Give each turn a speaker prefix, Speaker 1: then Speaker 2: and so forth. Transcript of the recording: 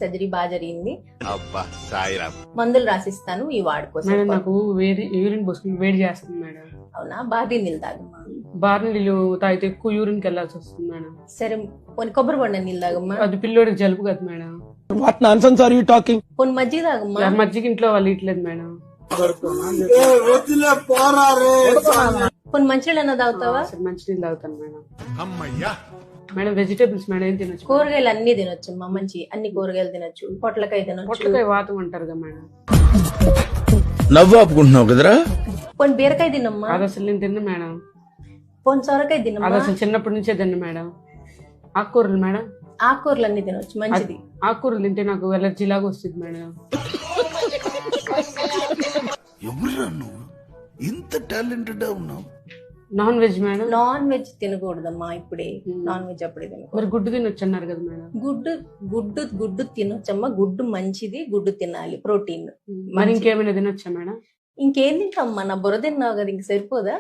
Speaker 1: Surgery బాగా జరిగింది.
Speaker 2: అబ్బా సాయిరామ్.
Speaker 1: మందులు రాసిస్తాను ఈ వాడుకో.
Speaker 3: మేడం నాకు యూరిన్ పోసుకుని వేడి చేస్తుంది మేడం.
Speaker 1: అవునా, బాగా నీళ్ళు తాగమ్మా.
Speaker 3: బార్ నీళ్ళు తాగితే ఎక్కువ యూరిన్కి వెళ్ళాల్సి వస్తుంది మేడం.
Speaker 1: సరే పోనీ కొబ్బరి బొండ నీళ్ళు తాగమ్మా.
Speaker 3: అది పిల్లోడికి జలుబు కదా madam.
Speaker 4: What nonsense are you talking?
Speaker 1: పోనీ మజ్జిగ తాగమ్మా.
Speaker 3: మజ్జిగ ఇంట్లో వాళ్ళు ఇట్లేదు మేడం.
Speaker 1: పోనీ మంచినీళ్ళన్నా తాగుతావా?
Speaker 3: మంచినీళ్ళు తాగుతాను మేడం.
Speaker 2: అమ్మయ్యా.
Speaker 3: మేడం వెజిటేబుల్స్ మేడం ఏం తినొచ్చు?
Speaker 1: కూరగాయలు అన్ని తినొచ్చు అమ్మా, మంచి అన్ని కూరగాయలు తినొచ్చు. పొట్లకాయ తినొచ్చు.
Speaker 3: పొట్లకాయ వాతం అంటారు కదా మేడం.
Speaker 4: నవ్వు ఆపుకుంటున్నావు కదరా?
Speaker 1: పోనీ బీరకాయ తినమ్మా.
Speaker 3: అది అసలు నేను తిన్నా మేడం.
Speaker 1: పోనీ సొరకాయ
Speaker 3: అది
Speaker 1: తినమ్మా.
Speaker 3: అసలు చిన్నప్పటి నుంచే తిన్నా మేడం. ఆకుకూరలు మేడం.
Speaker 1: ఆకుకూరలు అన్ని తినొచ్చు, మంచిది.
Speaker 3: ఆకుకూరలు తింటే నాకు ఎలర్జీ లాగా వస్తుంది మేడం.
Speaker 2: ఎవరురా నువ్వు ఇంత టాలెంటెడ్ ఉన్నావు?
Speaker 3: Non veg madam.
Speaker 1: Non veg తినకూడదమ్మా ఇప్పుడే. నాన్ వెజ్ అప్పుడే తినకూడదు.
Speaker 3: మరి గుడ్డు తినొచ్చు అన్నారు కదా మేడం.
Speaker 1: గుడ్డు గుడ్డు గుడ్డు తినొచ్చమ్మా. గుడ్డు మంచిది, గుడ్డు తినాలి, ప్రోటీన్.
Speaker 3: మరి ఇంకేమైనా తినొచ్చా మేడం?
Speaker 1: ఇంకేం తింటామ్మా? నా బుర్ర తిన్నావు కదా, ఇంక సరిపోదా?